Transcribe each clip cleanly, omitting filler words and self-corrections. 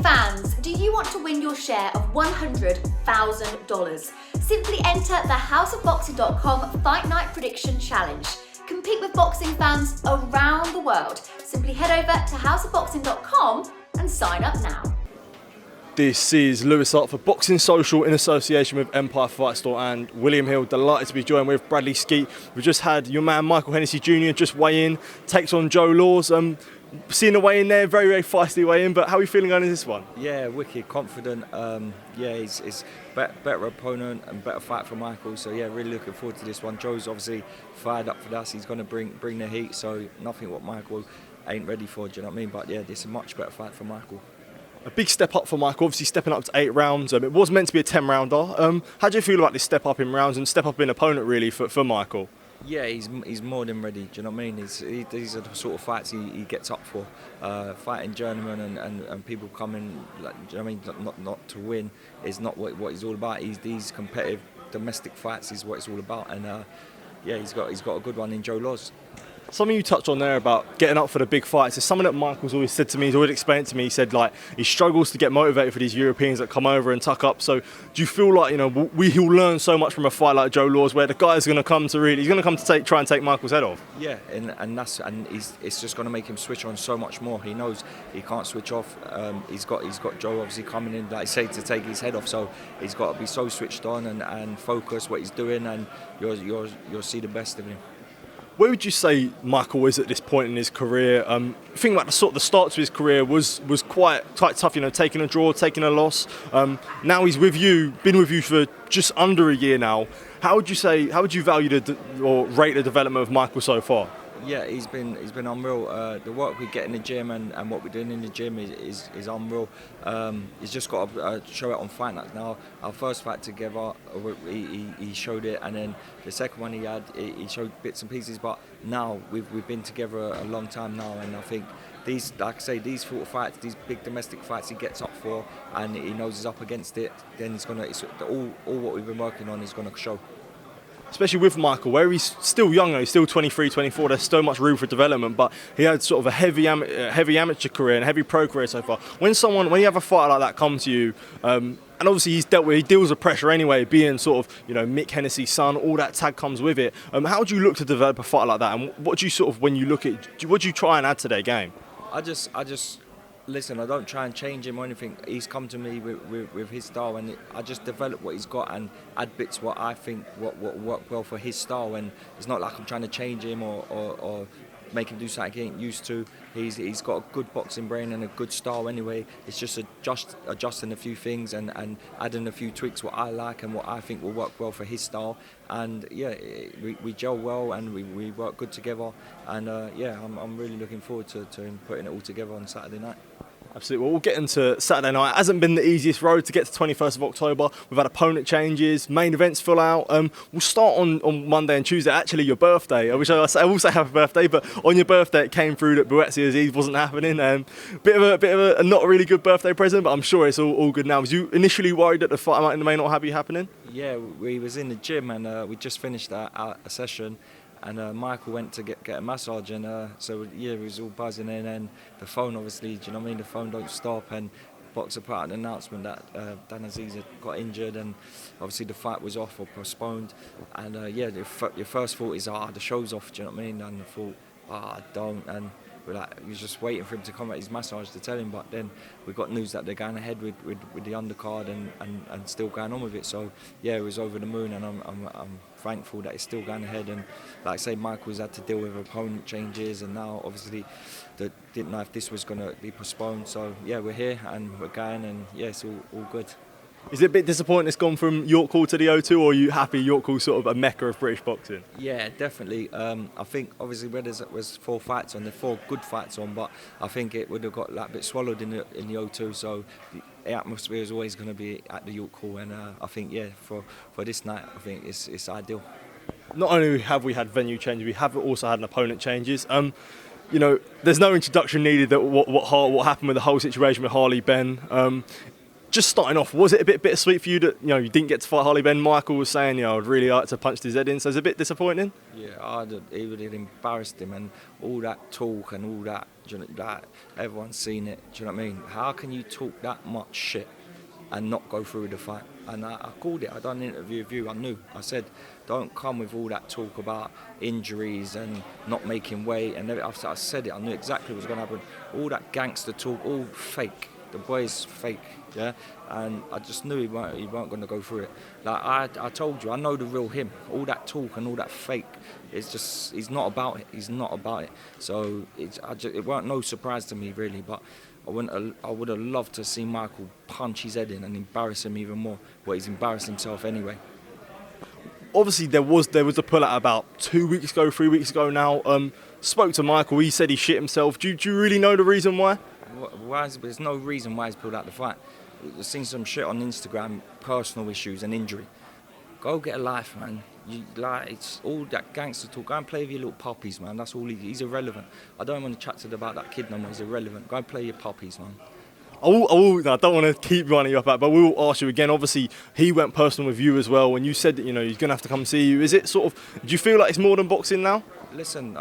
fans, do you want to win your share of $100,000? Simply enter the houseofboxing.com Fight Night Prediction Challenge. Compete with boxing fans around the world. Simply head over to houseofboxing.com and sign up now. This is Lewis Hart for Boxing Social in association with Empire Fight Store and William Hill. Delighted to be joined with Bradley Skeete. We've just had your man Michael Hennessy Jr. just weigh in, takes on Joe Laws. Seeing the weigh in there, very, very feisty weigh in, but how are you feeling going into this one? Yeah, wicked, confident. He's better opponent and better fight for Michael. So yeah, really looking forward to this one. Joe's obviously fired up for this. He's going to bring the heat. So nothing what Michael ain't ready for. Do you know what I mean? But yeah, this is a much better fight for Michael. A big step up for Michael, obviously stepping up to 8 rounds. It was meant to be a 10-rounder. How do you feel about this step up in rounds and step up in opponent really for Michael? Yeah, he's more than ready. Do you know what I mean? These are the sort of fights he gets up for. Fighting journeymen and people coming, like, do you know what I mean? Not to win is not what he's all about. These competitive domestic fights is what it's all about. And yeah, he's got a good one in Joe Laws. Something you touched on there about getting up for the big fights is something that Michael's always said to me. He's always explained to me. He said like he struggles to get motivated for these Europeans that come over and tuck up. So do you feel like he'll learn so much from a fight like Joe Laws, where the guy's going to come to try and take Michael's head off? Yeah, and it's just going to make him switch on so much more. He knows he can't switch off. He's got Joe obviously coming in, like I say, to take his head off. So he's got to be so switched on and focus what he's doing, and you'll see the best of him. Where would you say Michael is at this point in his career? Think about the start to his career was quite tough. Taking a draw, taking a loss. Now he's with you, been with you for just under a year now. How would you value or rate the development of Michael so far? Yeah, he's been unreal. The work we get in the gym and what we're doing in the gym is unreal. He's just got to show it on Fight Night. Now, our first fight together, he showed it, and then the second one he showed bits and pieces. But now we've been together a long time now, and I think these sort of fights, these big domestic fights, he gets up for, and he knows he's up against it. Then all what we've been working on is going to show. Especially with Michael, where he's still young, he's still 23, 24, there's so much room for development, but he had sort of a heavy amateur career and a heavy pro career so far. When you have a fighter like that come to you, and obviously he deals with pressure anyway, being sort of, Mick Hennessy's son, all that tag comes with it. How do you look to develop a fighter like that, and what do you when you look at, what do you try and add to their game? I just listen, I don't try and change him or anything. He's come to me with his style, and I just develop what he's got and add bits what I think what work well for his style. And it's not like I'm trying to change him or make him do something he ain't used to. He's got a good boxing brain and a good style anyway. It's just adjusting a few things and adding a few tweaks what I like and what I think will work well for his style. And yeah, we gel well and we work good together. And yeah, I'm really looking forward to him putting it all together on Saturday night. Absolutely. Well, we'll get into Saturday night. It hasn't been the easiest road to get to 21st of October. We've had opponent changes, main events fill out. We'll start on Monday and Tuesday. Actually, your birthday. I will say happy birthday, but on your birthday it came through that Buetsi Aziz wasn't happening. Bit of a not a really good birthday present, but I'm sure it's all good now. Was you initially worried that the fight may not be happening? Yeah, we was in the gym and we just finished a session. And Michael went to get a massage, and so yeah, he was all buzzing in, and the phone obviously, do you know what I mean? The phone don't stop, and Boxer put out an announcement that Dan Aziz had got injured, and obviously the fight was off or postponed. And yeah, your first thought is, the show's off, do you know what I mean? And I thought, I don't, and we was just waiting for him to come at his massage to tell him, but then we got news that they're going ahead with the undercard and still going on with it. So yeah, it was over the moon, and I'm thankful that it's still going ahead. And like I say, Michael's had to deal with opponent changes, and now obviously didn't know if this was going to be postponed. So yeah, we're here and we're going, and yeah, it's all good. Is it a bit disappointing it's gone from York Hall to the O2, or are you happy York Hall's sort of a mecca of British boxing? Yeah, definitely. I think obviously where there was 4 fights on, there 4 good fights on, but I think it would have got a bit swallowed in the O2. So the atmosphere is always going to be at the York Hall, and I think yeah, for this night, I think it's ideal. Not only have we had venue changes, we have also had an opponent changes. There's no introduction needed that what happened with the whole situation with Harley Benn. Just starting off, was it a bit bittersweet for you that you didn't get to fight Harley Benn? Michael was saying, I'd really like to punch his head in, so it's a bit disappointing. Yeah, it would have embarrassed him, and all that talk and all that, that everyone's seen it. Do you know what I mean? How can you talk that much shit and not go through the fight? And I called it. I done an interview with you. I knew. I said, don't come with all that talk about injuries and not making weight and everything. I said it. I knew exactly what was going to happen. All that gangster talk, all fake. The boy's fake, yeah, and I just knew he weren't going to go through it. Like I told you, I know the real him. All that talk and all that fake, he's not about it. He's not about it. So it weren't no surprise to me really. But I would have loved to see Michael punch his head in and embarrass him even more. But he's embarrassed himself anyway. Obviously, there was a pullout about 2 weeks ago, 3 weeks ago now. Spoke to Michael. He said he shit himself. Do you really know the reason why? There's no reason why he's pulled out the fight. I've seen some shit on Instagram, personal issues and injury. Go get a life, man. It's all that gangster talk. Go and play with your little puppies, man. That's all he's irrelevant. I don't want to chat about that kid no more. He's irrelevant. Go and play your puppies, man. I don't want to keep running you up that, but we will ask you again. Obviously, he went personal with you as well. When you said that he's going to have to come see you, is it sort of? Do you feel like it's more than boxing now? Listen,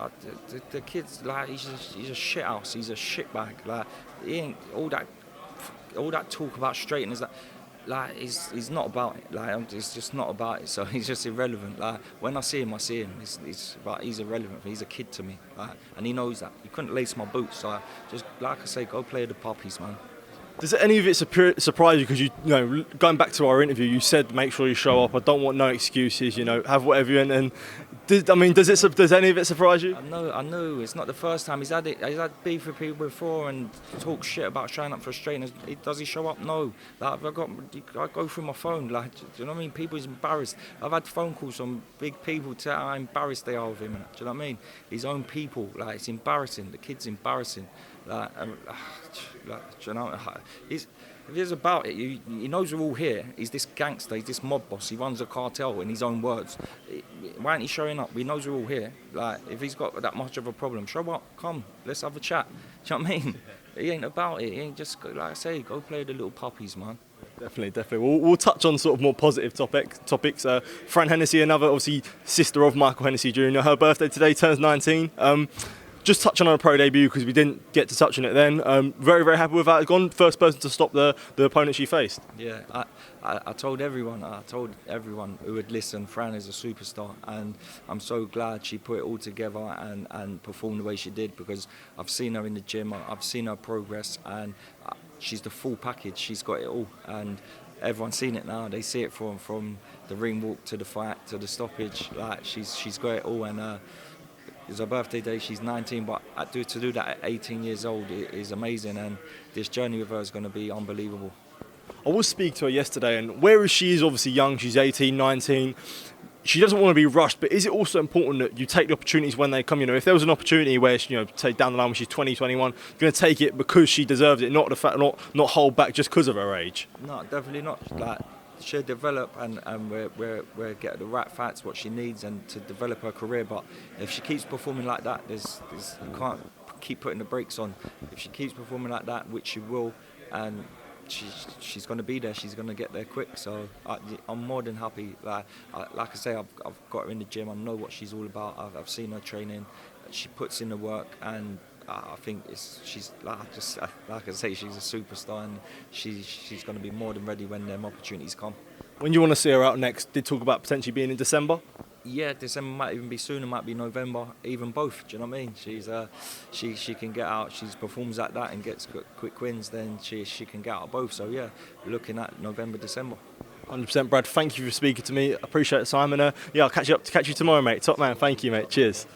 the kid's like he's a shit house. He's a shit bag. Like he ain't all that talk about straighteners. Like he's not about it. Like it's just not about it. So he's just irrelevant. Like when I see him, I see him. He's irrelevant. He's a kid to me. Like, and he knows that. He couldn't lace my boots. So just like I say, go play with the puppies, man. Does any of it surprise you? Because you know, going back to our interview, you said make sure you show up. I don't want no excuses. Have whatever you want. And does any of it surprise you? I know. It's not the first time he's had it. He's had beef with people before and talk shit about showing up for straighteners. Does he show up? No. Like I go through my phone. Like, do you know what I mean? People's embarrassed. I've had phone calls from big people to how embarrassed they are with him. Do you know what I mean? His own people. Like it's embarrassing. The kid's embarrassing. Like, you know, if he's about it, he knows we're all here. He's this gangster, he's this mob boss. He runs a cartel in his own words. Why aren't he showing up? He knows we're all here. Like, if he's got that much of a problem, show up, come, let's have a chat. Do you know what I mean? He ain't about it. He ain't just, like I say, go play with the little puppies, man. Definitely. We'll touch on sort of more positive topics. Fran Hennessy, another obviously sister of Michael Hennessy Jr. Her birthday today, turns 19. Just touching on a pro debut because we didn't get to touch on it then. Very, very happy with that. Gone first person to stop the opponent she faced. Yeah, I told everyone who would listen, Fran is a superstar, and I'm so glad she put it all together and performed the way she did, because I've seen her in the gym, I've seen her progress, and she's the full package. She's got it all, and everyone's seen it now. They see it from the ring walk to the fight to the stoppage. Like she's got it all, and. It's her birthday day, she's 19, but to do that at 18 years old is amazing, and this journey with her is going to be unbelievable. I was speaking to her yesterday, and whereas she is obviously young, she's 18, 19, she doesn't want to be rushed, but is it also important that you take the opportunities when they come? If there was an opportunity where, say down the line when she's 20, 21, you're going to take it because she deserves it, not the fact, not hold back just because of her age? No, definitely not. Like, she'll develop, and we're getting the right fights, what she needs, and to develop her career. But if she keeps performing like that, you can't keep putting the brakes on. If she keeps performing like that, which she will, and she's going to be there, she's going to get there quick. So I'm more than happy. Like I say, I've got her in the gym. I know what she's all about. I've seen her training. She puts in the work, and I think she's like I say, she's a superstar, and she's going to be more than ready when them opportunities come. When you want to see her out next, did talk about potentially being in December? Yeah, December might even be sooner, might be November, even both. Do you know what I mean? She can get out. She performs like that and gets quick wins. Then she can get out of both. So yeah, looking at November, December. 100%, Brad. Thank you for speaking to me. Appreciate the time, and I'll catch you tomorrow, mate. Top man. Thank you, mate. Cheers.